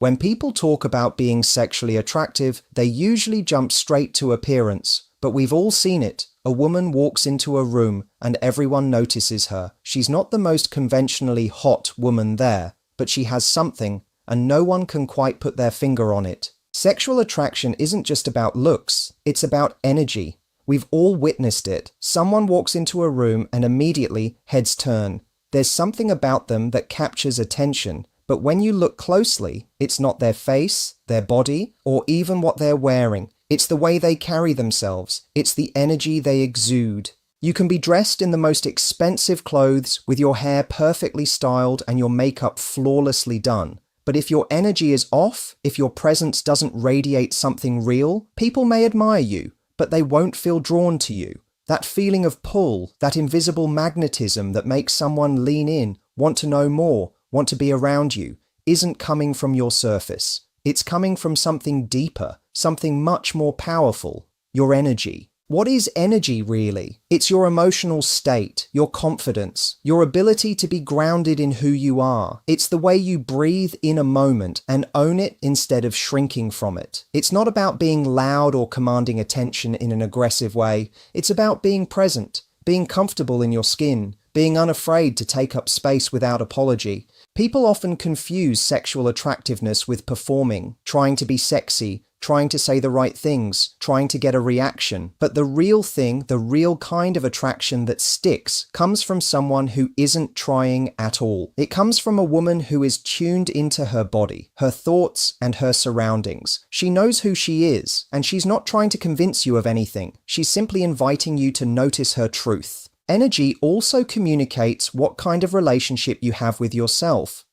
When people talk about being sexually attractive, they usually jump straight to appearance. But we've all seen it. A woman walks into a room and everyone notices her. She's not the most conventionally hot woman there, but she has something, and no one can quite put their finger on it. Sexual attraction isn't just about looks, it's about energy. We've all witnessed it. Someone walks into a room and immediately heads turn. There's something about them that captures attention. But when you look closely, it's not their face, their body, or even what they're wearing. It's the way they carry themselves. It's the energy they exude. You can be dressed in the most expensive clothes, with your hair perfectly styled and your makeup flawlessly done. But if your energy is off, if your presence doesn't radiate something real, people may admire you, but they won't feel drawn to you. That feeling of pull, that invisible magnetism that makes someone lean in, want to know more, want to be around you, isn't coming from your surface. It's coming from something deeper, something much more powerful, your energy. What is energy really? It's your emotional state, your confidence, your ability to be grounded in who you are. It's the way you breathe in a moment and own it instead of shrinking from it. It's not about being loud or commanding attention in an aggressive way. It's about being present, being comfortable in your skin, being unafraid to take up space without apology. People often confuse sexual attractiveness with performing, trying to be sexy, trying to say the right things, trying to get a reaction. But the real thing, the real kind of attraction that sticks, comes from someone who isn't trying at all. It comes from a woman who is tuned into her body, her thoughts, and her surroundings. She knows who she is, and she's not trying to convince you of anything. She's simply inviting you to notice her truth. Energy also communicates what kind of relationship you have with yourself.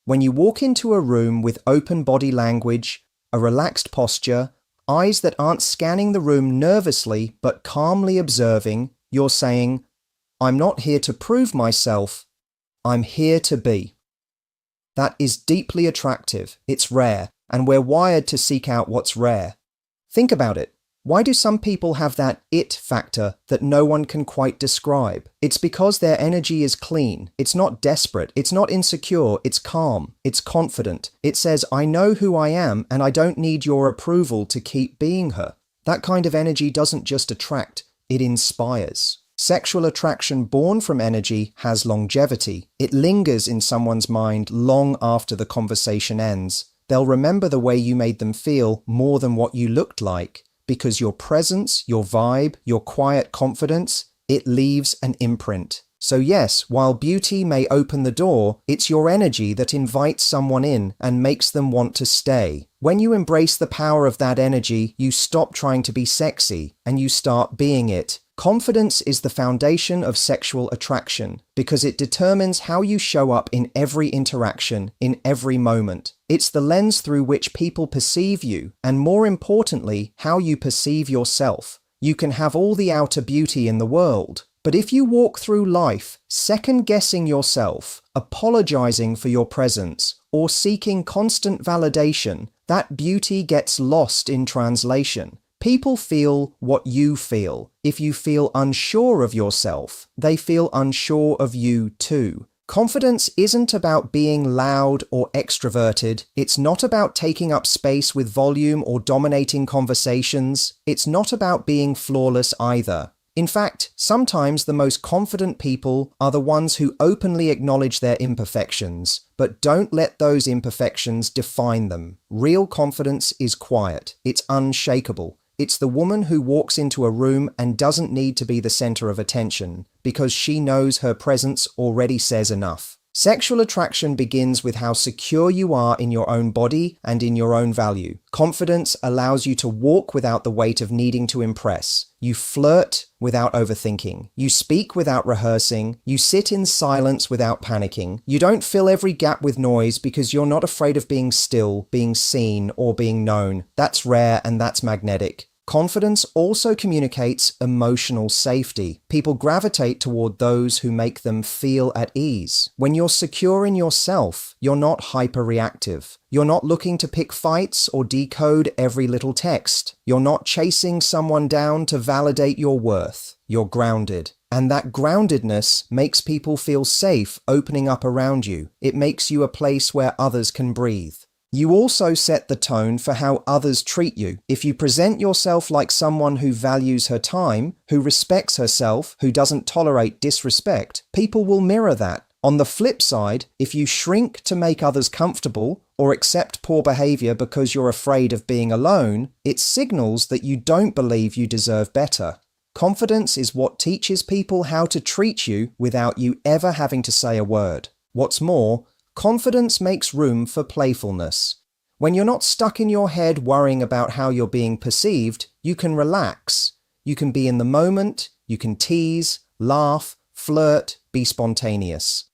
When you walk into a room with open body language, a relaxed posture, eyes that aren't scanning the room nervously but calmly observing, you're saying, "I'm not here to prove myself, I'm here to be." That is deeply attractive, it's rare, and we're wired to seek out what's rare. Think about it. Why do some people have that it factor that no one can quite describe? It's because their energy is clean. It's not desperate. It's not insecure. It's calm. It's confident. It says, "I know who I am and I don't need your approval to keep being her." That kind of energy doesn't just attract, it inspires. Sexual attraction born from energy has longevity. It lingers in someone's mind long after the conversation ends. They'll remember the way you made them feel more than what you looked like. Because your presence, your vibe, your quiet confidence, it leaves an imprint. So yes, while beauty may open the door, it's your energy that invites someone in and makes them want to stay. When you embrace the power of that energy, you stop trying to be sexy and you start being it. Confidence is the foundation of sexual attraction because it determines how you show up in every interaction, in every moment. It's the lens through which people perceive you, and more importantly, how you perceive yourself. You can have all the outer beauty in the world, but if you walk through life second-guessing yourself, apologizing for your presence, or seeking constant validation, that beauty gets lost in translation. People feel what you feel. If you feel unsure of yourself, they feel unsure of you too. Confidence isn't about being loud or extroverted. It's not about taking up space with volume or dominating conversations. It's not about being flawless either. In fact, sometimes the most confident people are the ones who openly acknowledge their imperfections, but don't let those imperfections define them. Real confidence is quiet. It's unshakable. It's the woman who walks into a room and doesn't need to be the center of attention because she knows her presence already says enough. Sexual attraction begins with how secure you are in your own body and in your own value. Confidence allows you to walk without the weight of needing to impress. You flirt without overthinking. You speak without rehearsing. You sit in silence without panicking. You don't fill every gap with noise because you're not afraid of being still, being seen, or being known. That's rare and that's magnetic. Confidence also communicates emotional safety. People gravitate toward those who make them feel at ease. When you're secure in yourself, you're not hyperreactive. You're not looking to pick fights or decode every little text. You're not chasing someone down to validate your worth. You're grounded. And that groundedness makes people feel safe opening up around you. It makes you a place where others can breathe. You also set the tone for how others treat you. If you present yourself like someone who values her time, who respects herself, who doesn't tolerate disrespect, people will mirror that. On the flip side, if you shrink to make others comfortable or accept poor behavior because you're afraid of being alone, it signals that you don't believe you deserve better. Confidence is what teaches people how to treat you without you ever having to say a word. What's more, confidence makes room for playfulness. When you're not stuck in your head worrying about how you're being perceived, you can relax. You can be in the moment, you can tease, laugh, flirt, be spontaneous.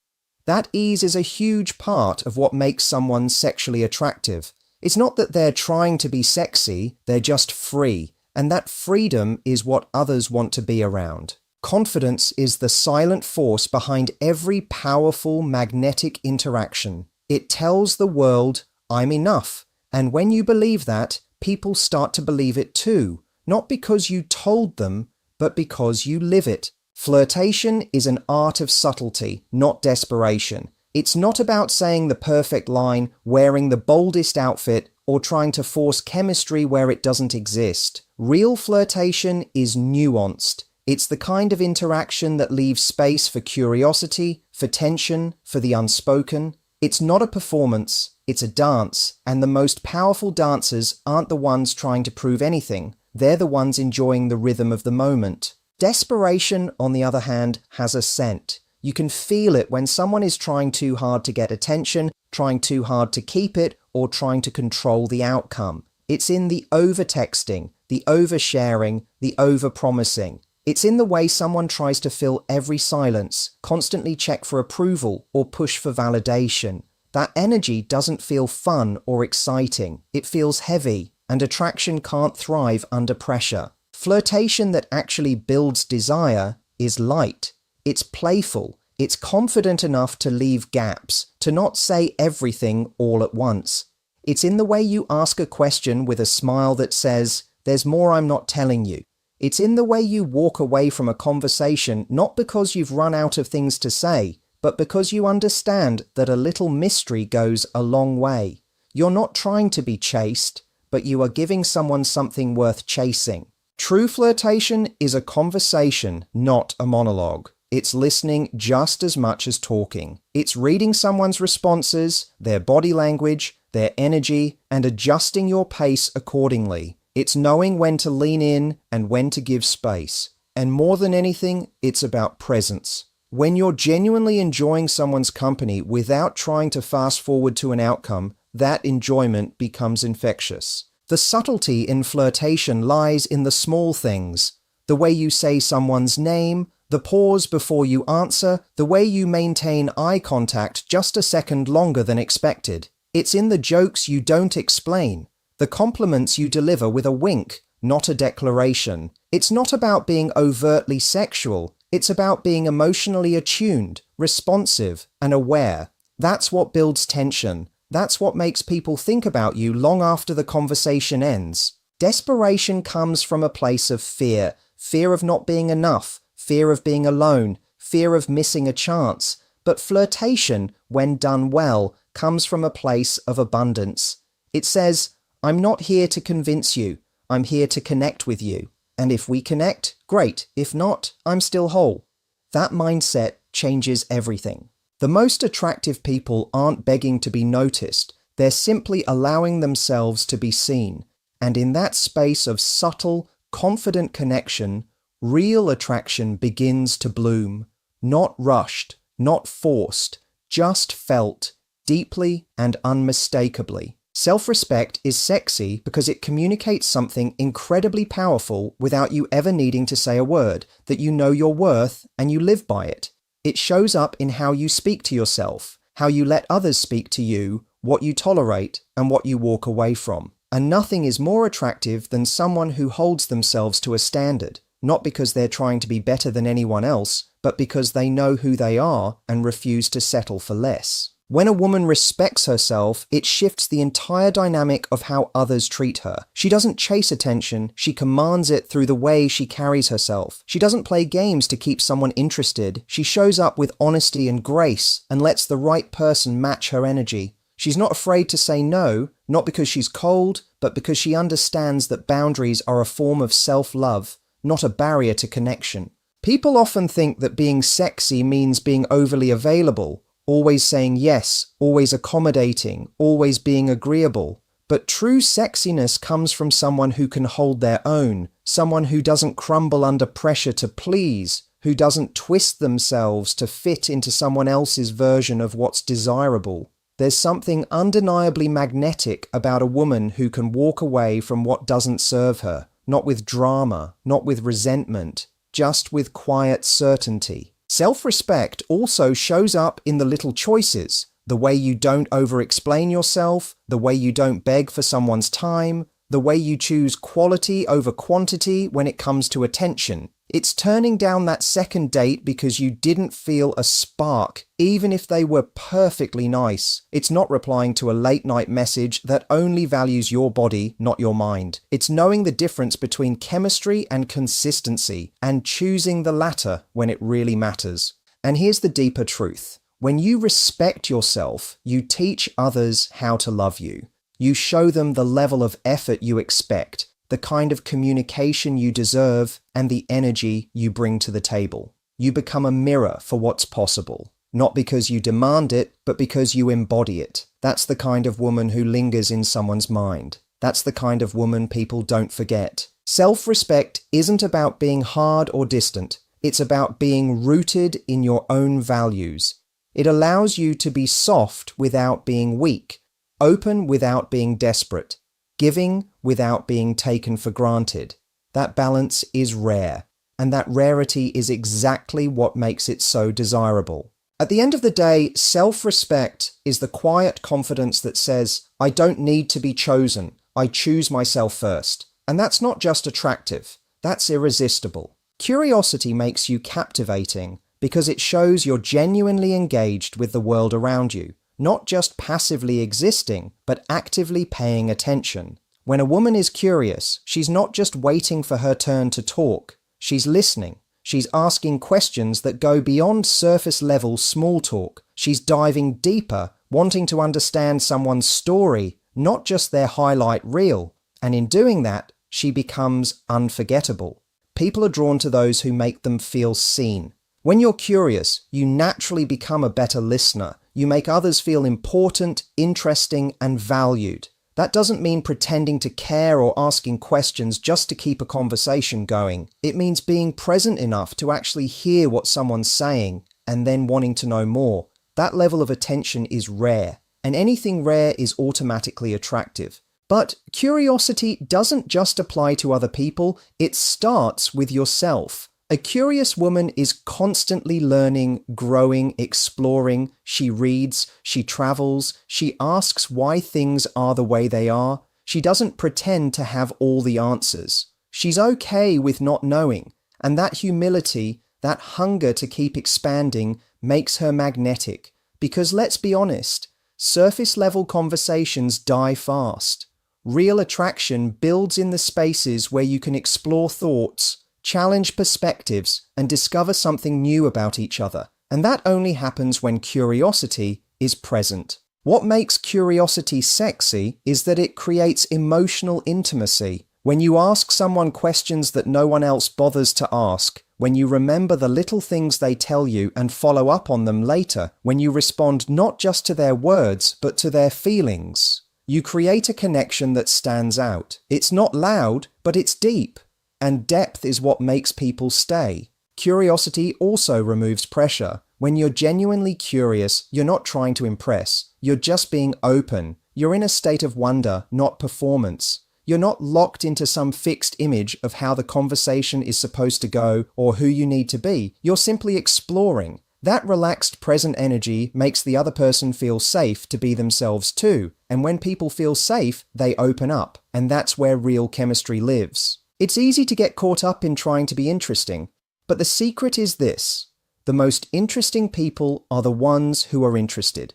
That ease is a huge part of what makes someone sexually attractive. It's not that they're trying to be sexy, they're just free, and that freedom is what others want to be around. Confidence is the silent force behind every powerful magnetic interaction. It tells the world, I'm enough. And when you believe that, people start to believe it too, not because you told them, but because you live it. Flirtation is an art of subtlety, not desperation. It's not about saying the perfect line, wearing the boldest outfit, or trying to force chemistry where it doesn't exist. Real flirtation is nuanced. It's the kind of interaction that leaves space for curiosity, for tension, for the unspoken. It's not a performance, it's a dance, and the most powerful dancers aren't the ones trying to prove anything. They're the ones enjoying the rhythm of the moment. Desperation, on the other hand, has a scent. You can feel it when someone is trying too hard to get attention, trying too hard to keep it, or trying to control the outcome. It's in the over-texting, the oversharing, the over-promising. It's in the way someone tries to fill every silence, constantly check for approval, or push for validation. That energy doesn't feel fun or exciting. It feels heavy, and attraction can't thrive under pressure. Flirtation that actually builds desire is light. It's playful. It's confident enough to leave gaps, to not say everything all at once. It's in the way you ask a question with a smile that says, "There's more I'm not telling you." It's in the way you walk away from a conversation not because you've run out of things to say, but because you understand that a little mystery goes a long way. You're not trying to be chased, but you are giving someone something worth chasing. True flirtation is a conversation, not a monologue. It's listening just as much as talking. It's reading someone's responses, their body language, their energy, and adjusting your pace accordingly. It's knowing when to lean in and when to give space. And more than anything, it's about presence. When you're genuinely enjoying someone's company without trying to fast forward to an outcome, that enjoyment becomes infectious. The subtlety in flirtation lies in the small things. The way you say someone's name, the pause before you answer, the way you maintain eye contact just a second longer than expected. It's in the jokes you don't explain, the compliments you deliver with a wink, not a declaration. It's not about being overtly sexual. It's about being emotionally attuned, responsive, and aware. That's what builds tension. That's what makes people think about you long after the conversation ends. Desperation comes from a place of fear. Fear of not being enough, fear of being alone, fear of missing a chance. But flirtation, when done well, comes from a place of abundance. It says, I'm not here to convince you. I'm here to connect with you. And if we connect, great. If not, I'm still whole. That mindset changes everything. The most attractive people aren't begging to be noticed. They're simply allowing themselves to be seen. And in that space of subtle, confident connection, real attraction begins to bloom. Not rushed, not forced, just felt, deeply and unmistakably. Self-respect is sexy because it communicates something incredibly powerful without you ever needing to say a word, that you know your worth and you live by it. It shows up in how you speak to yourself, how you let others speak to you, what you tolerate, and what you walk away from. And nothing is more attractive than someone who holds themselves to a standard, not because they're trying to be better than anyone else, but because they know who they are and refuse to settle for less. When a woman respects herself, it shifts the entire dynamic of how others treat her. She doesn't chase attention, she commands it through the way she carries herself. She doesn't play games to keep someone interested. She shows up with honesty and grace and lets the right person match her energy. She's not afraid to say no, not because she's cold, but because she understands that boundaries are a form of self-love, not a barrier to connection. People often think that being sexy means being overly available, always saying yes, always accommodating, always being agreeable. But true sexiness comes from someone who can hold their own, someone who doesn't crumble under pressure to please, who doesn't twist themselves to fit into someone else's version of what's desirable. There's something undeniably magnetic about a woman who can walk away from what doesn't serve her, not with drama, not with resentment, just with quiet certainty. Self-respect also shows up in the little choices, the way you don't over-explain yourself, the way you don't beg for someone's time, the way you choose quality over quantity when it comes to attention. It's turning down that second date because you didn't feel a spark, even if they were perfectly nice. It's not replying to a late-night message that only values your body, not your mind. It's knowing the difference between chemistry and consistency, and choosing the latter when it really matters. And here's the deeper truth. When you respect yourself, you teach others how to love you. You show them the level of effort you expect, the kind of communication you deserve, and the energy you bring to the table. You become a mirror for what's possible, not because you demand it, but because you embody it. That's the kind of woman who lingers in someone's mind. That's the kind of woman people don't forget. Self-respect isn't about being hard or distant. It's about being rooted in your own values. It allows you to be soft without being weak, open without being desperate, giving without being taken for granted. That balance is rare, and that rarity is exactly what makes it so desirable. At the end of the day, self-respect is the quiet confidence that says, I don't need to be chosen, I choose myself first. And that's not just attractive, that's irresistible. Curiosity makes you captivating because it shows you're genuinely engaged with the world around you, not just passively existing, but actively paying attention. When a woman is curious, she's not just waiting for her turn to talk, she's listening. She's asking questions that go beyond surface-level small talk. She's diving deeper, wanting to understand someone's story, not just their highlight reel. And in doing that, she becomes unforgettable. People are drawn to those who make them feel seen. When you're curious, you naturally become a better listener. You make others feel important, interesting, and valued. That doesn't mean pretending to care or asking questions just to keep a conversation going. It means being present enough to actually hear what someone's saying and then wanting to know more. That level of attention is rare, and anything rare is automatically attractive. But curiosity doesn't just apply to other people, it starts with yourself. A curious woman is constantly learning, growing, exploring. She reads, she travels, she asks why things are the way they are. She doesn't pretend to have all the answers. She's okay with not knowing, and that humility, that hunger to keep expanding, makes her magnetic. Because let's be honest, surface-level conversations die fast. Real attraction builds in the spaces where you can explore thoughts, challenge perspectives, and discover something new about each other. And that only happens when curiosity is present. What makes curiosity sexy is that it creates emotional intimacy. When you ask someone questions that no one else bothers to ask, when you remember the little things they tell you and follow up on them later, when you respond not just to their words, but to their feelings, you create a connection that stands out. It's not loud, but it's deep. And depth is what makes people stay. Curiosity also removes pressure. When you're genuinely curious, you're not trying to impress. You're just being open. You're in a state of wonder, not performance. You're not locked into some fixed image of how the conversation is supposed to go or who you need to be. You're simply exploring. That relaxed present energy makes the other person feel safe to be themselves too. And when people feel safe, they open up. And that's where real chemistry lives. It's easy to get caught up in trying to be interesting, but the secret is this. The most interesting people are the ones who are interested.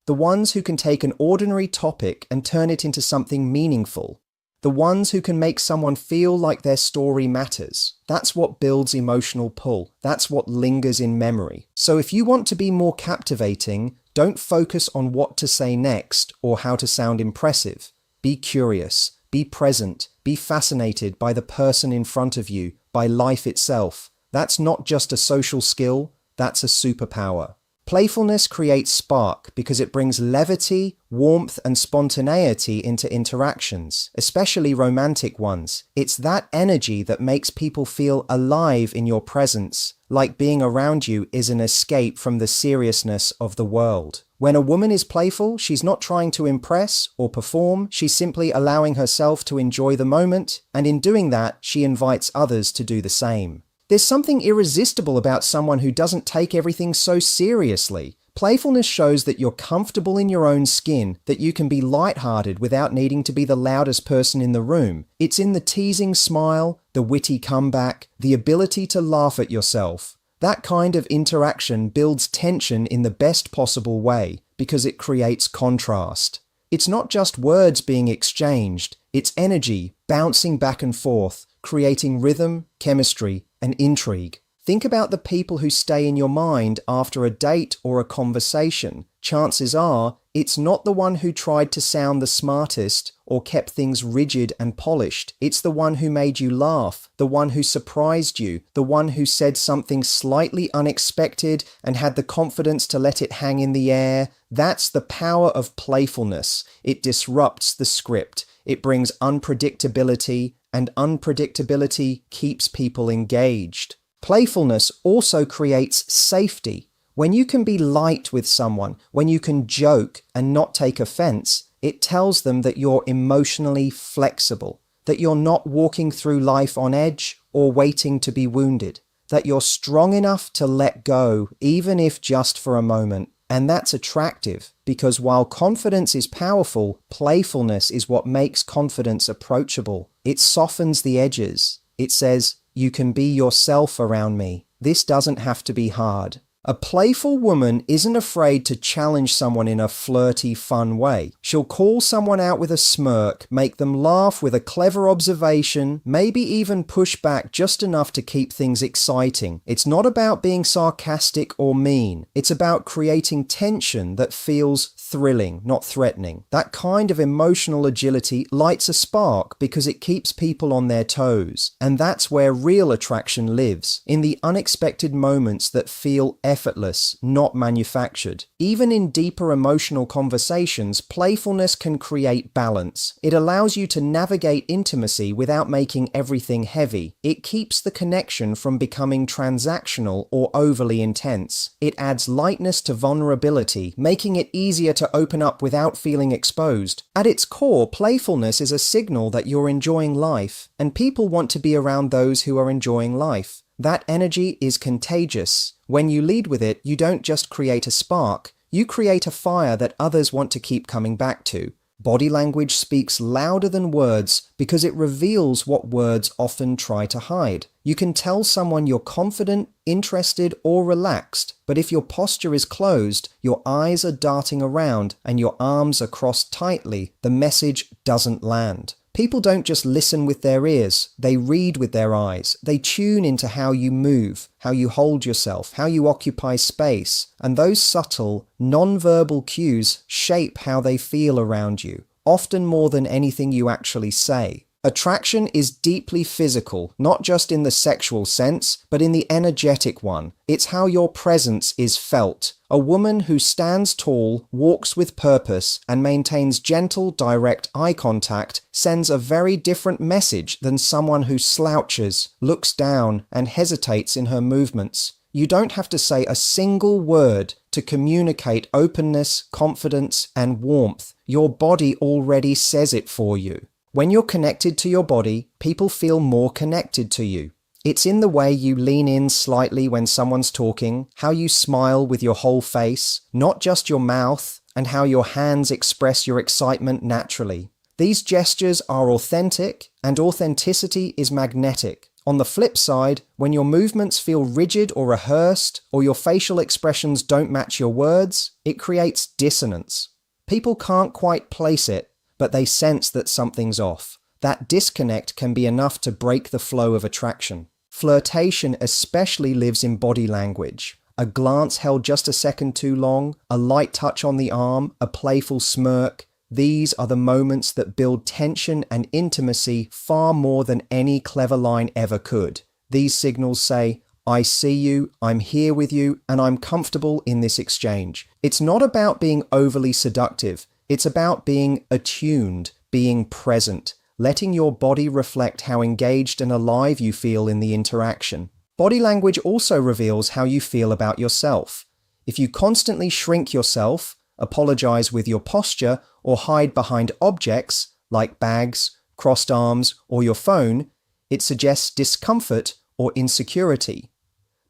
The ones who can take an ordinary topic and turn it into something meaningful. The ones who can make someone feel like their story matters. That's what builds emotional pull. That's what lingers in memory. So if you want to be more captivating, Don't focus on what to say next or how to sound impressive. Be curious, be present, be fascinated by the person in front of you, by life itself. That's not just a social skill, that's a superpower. Playfulness creates spark because it brings levity, warmth, and spontaneity into interactions, especially romantic ones. It's that energy that makes people feel alive in your presence, like being around you is an escape from the seriousness of the world. When a woman is playful, she's not trying to impress or perform, she's simply allowing herself to enjoy the moment, and in doing that, she invites others to do the same. There's something irresistible about someone who doesn't take everything so seriously. Playfulness shows that you're comfortable in your own skin, that you can be lighthearted without needing to be the loudest person in the room. It's in the teasing smile, the witty comeback, the ability to laugh at yourself. That kind of interaction builds tension in the best possible way because it creates contrast. It's not just words being exchanged, it's energy bouncing back and forth, creating rhythm, chemistry, and intrigue. Think about the people who stay in your mind after a date or a conversation. Chances are, it's not the one who tried to sound the smartest or kept things rigid and polished. It's the one who made you laugh, the one who surprised you, the one who said something slightly unexpected and had the confidence to let it hang in the air. That's the power of playfulness. It disrupts the script. It brings unpredictability, and unpredictability keeps people engaged. Playfulness also creates safety. When you can be light with someone, when you can joke and not take offense, it tells them that you're emotionally flexible, that you're not walking through life on edge or waiting to be wounded, that you're strong enough to let go, even if just for a moment. And that's attractive, because while confidence is powerful, playfulness is what makes confidence approachable. It softens the edges. It says, you can be yourself around me. This doesn't have to be hard. A playful woman isn't afraid to challenge someone in a flirty, fun way. She'll call someone out with a smirk, make them laugh with a clever observation, maybe even push back just enough to keep things exciting. It's not about being sarcastic or mean. It's about creating tension that feels thrilling, not threatening. That kind of emotional agility lights a spark because it keeps people on their toes. And that's where real attraction lives, in the unexpected moments that feel effortless, not manufactured. Even in deeper emotional conversations, playfulness can create balance. It allows you to navigate intimacy without making everything heavy. It keeps the connection from becoming transactional or overly intense. It adds lightness to vulnerability, making it easier to open up without feeling exposed. At its core, playfulness is a signal that you're enjoying life, and people want to be around those who are enjoying life. That energy is contagious. When you lead with it, you don't just create a spark, you create a fire that others want to keep coming back to. Body language speaks louder than words because it reveals what words often try to hide. You can tell someone you're confident, interested, or relaxed, but if your posture is closed, your eyes are darting around, and your arms are crossed tightly, the message doesn't land. People don't just listen with their ears, they read with their eyes. They tune into how you move, how you hold yourself, how you occupy space, and those subtle, non-verbal cues shape how they feel around you, often more than anything you actually say. Attraction is deeply physical, not just in the sexual sense, but in the energetic one. It's how your presence is felt. A woman who stands tall, walks with purpose, and maintains gentle, direct eye contact sends a very different message than someone who slouches, looks down, and hesitates in her movements. You don't have to say a single word to communicate openness, confidence, and warmth. Your body already says it for you. When you're connected to your body, people feel more connected to you. It's in the way you lean in slightly when someone's talking, how you smile with your whole face, not just your mouth, and how your hands express your excitement naturally. These gestures are authentic, and authenticity is magnetic. On the flip side, when your movements feel rigid or rehearsed, or your facial expressions don't match your words, it creates dissonance. People can't quite place it, but they sense that something's off. That disconnect can be enough to break the flow of attraction. Flirtation especially lives in body language. a glance held just a second too long, a light touch on the arm, a playful smirk. These are the moments that build tension and intimacy far more than any clever line ever could. These signals say, I see you, I'm here with you, and I'm comfortable in this exchange. It's not about being overly seductive. It's about being attuned, being present, letting your body reflect how engaged and alive you feel in the interaction. Body language also reveals how you feel about yourself. If you constantly shrink yourself, apologize with your posture, or hide behind objects like bags, crossed arms, or your phone, it suggests discomfort or insecurity.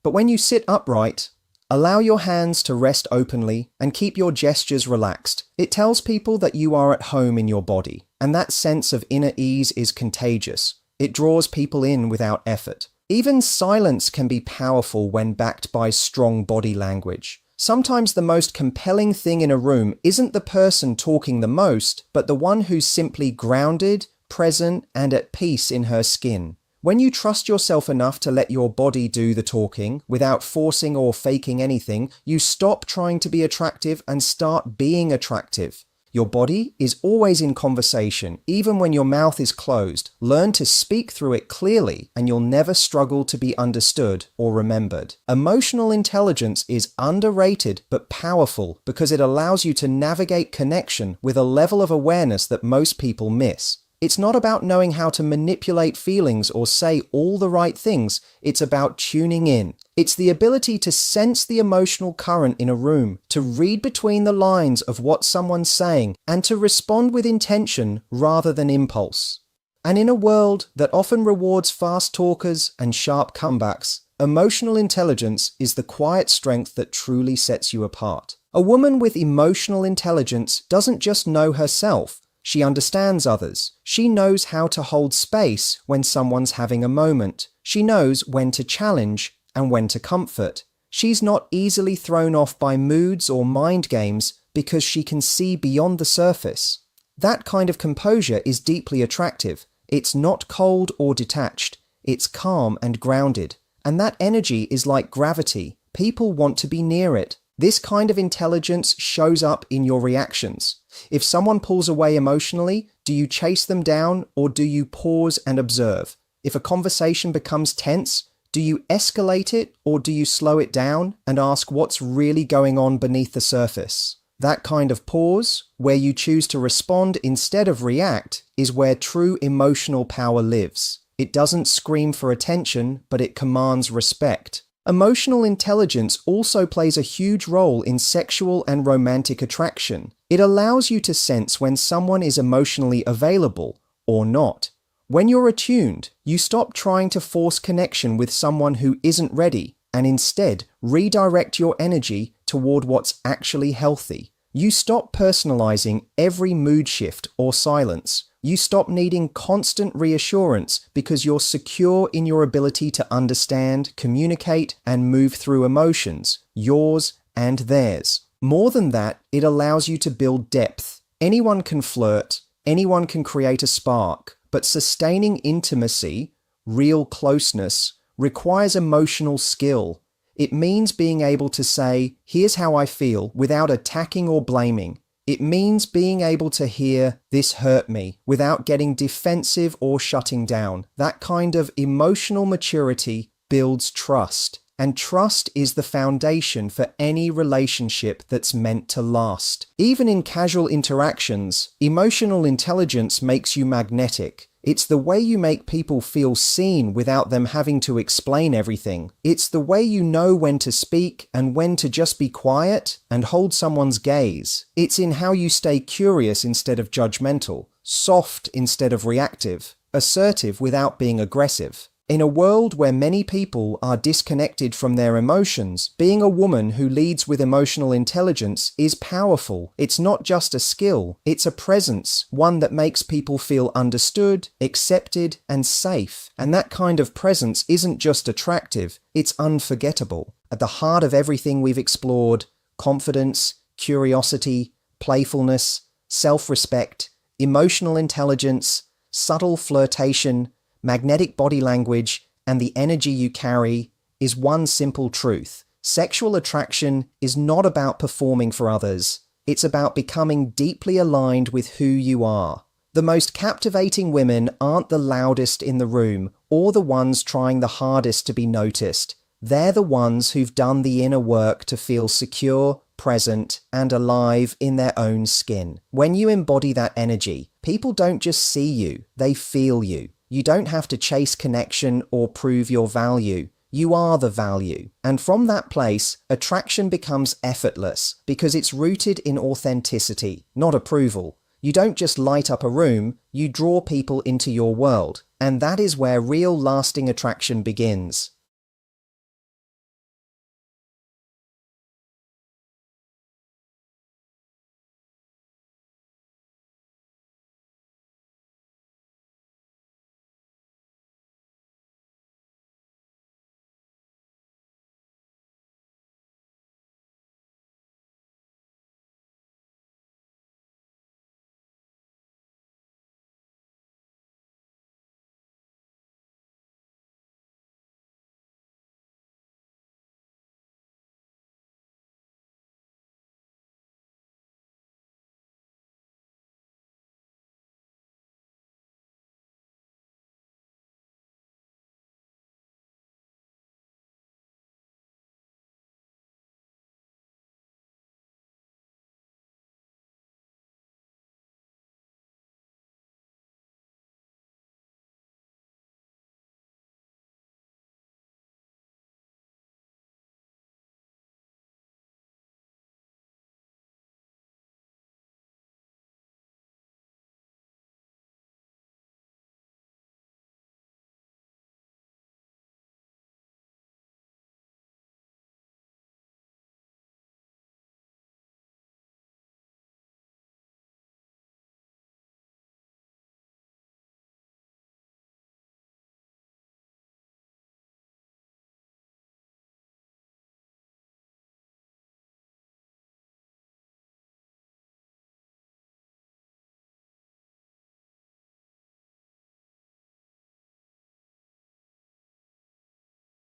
But when you sit upright, allow your hands to rest openly and keep your gestures relaxed. It tells people that you are at home in your body, and that sense of inner ease is contagious. It draws people in without effort. Even silence can be powerful when backed by strong body language. Sometimes the most compelling thing in a room isn't the person talking the most, but the one who's simply grounded, present, and at peace in her skin. When you trust yourself enough to let your body do the talking, without forcing or faking anything, you stop trying to be attractive and start being attractive. Your body is always in conversation, even when your mouth is closed. Learn to speak through it clearly, and you'll never struggle to be understood or remembered. Emotional intelligence is underrated but powerful because it allows you to navigate connection with a level of awareness that most people miss. It's not about knowing how to manipulate feelings or say all the right things. It's about tuning in. It's the ability to sense the emotional current in a room, to read between the lines of what someone's saying, and to respond with intention rather than impulse. And in a world that often rewards fast talkers and sharp comebacks, emotional intelligence is the quiet strength that truly sets you apart. A woman with emotional intelligence doesn't just know herself. She understands others. She knows how to hold space when someone's having a moment. She knows when to challenge and when to comfort. She's not easily thrown off by moods or mind games because she can see beyond the surface. That kind of composure is deeply attractive. It's not cold or detached. It's calm and grounded. And that energy is like gravity. People want to be near it. This kind of intelligence shows up in your reactions. If someone pulls away emotionally, do you chase them down or do you pause and observe? If a conversation becomes tense, do you escalate it or do you slow it down and ask what's really going on beneath the surface? That kind of pause, where you choose to respond instead of react, is where true emotional power lives. It doesn't scream for attention, but it commands respect. Emotional intelligence also plays a huge role in sexual and romantic attraction. It allows you to sense when someone is emotionally available or not. When you're attuned, you stop trying to force connection with someone who isn't ready and instead redirect your energy toward what's actually healthy. You stop personalizing every mood shift or silence. You stop needing constant reassurance because you're secure in your ability to understand, communicate, and move through emotions, yours and theirs. More than that, it allows you to build depth. Anyone can flirt, anyone can create a spark, but sustaining intimacy, real closeness, requires emotional skill. It means being able to say, here's how I feel, without attacking or blaming. It means being able to hear, this hurt me, without getting defensive or shutting down. That kind of emotional maturity builds trust. And trust is the foundation for any relationship that's meant to last. Even in casual interactions, emotional intelligence makes you magnetic. It's the way you make people feel seen without them having to explain everything. It's the way you know when to speak and when to just be quiet and hold someone's gaze. It's in how you stay curious instead of judgmental, soft instead of reactive, assertive without being aggressive. In a world where many people are disconnected from their emotions, being a woman who leads with emotional intelligence is powerful. It's not just a skill, it's a presence, one that makes people feel understood, accepted, and safe. And that kind of presence isn't just attractive, it's unforgettable. At the heart of everything we've explored, confidence, curiosity, playfulness, self-respect, emotional intelligence, subtle flirtation, magnetic body language, and the energy you carry is one simple truth. Sexual attraction is not about performing for others. It's about becoming deeply aligned with who you are. The most captivating women aren't the loudest in the room or the ones trying the hardest to be noticed. They're the ones who've done the inner work to feel secure, present, and alive in their own skin. When you embody that energy, people don't just see you, they feel you. You don't have to chase connection or prove your value. You are the value. And from that place, attraction becomes effortless because it's rooted in authenticity, not approval. You don't just light up a room, you draw people into your world. And that is where real lasting attraction begins.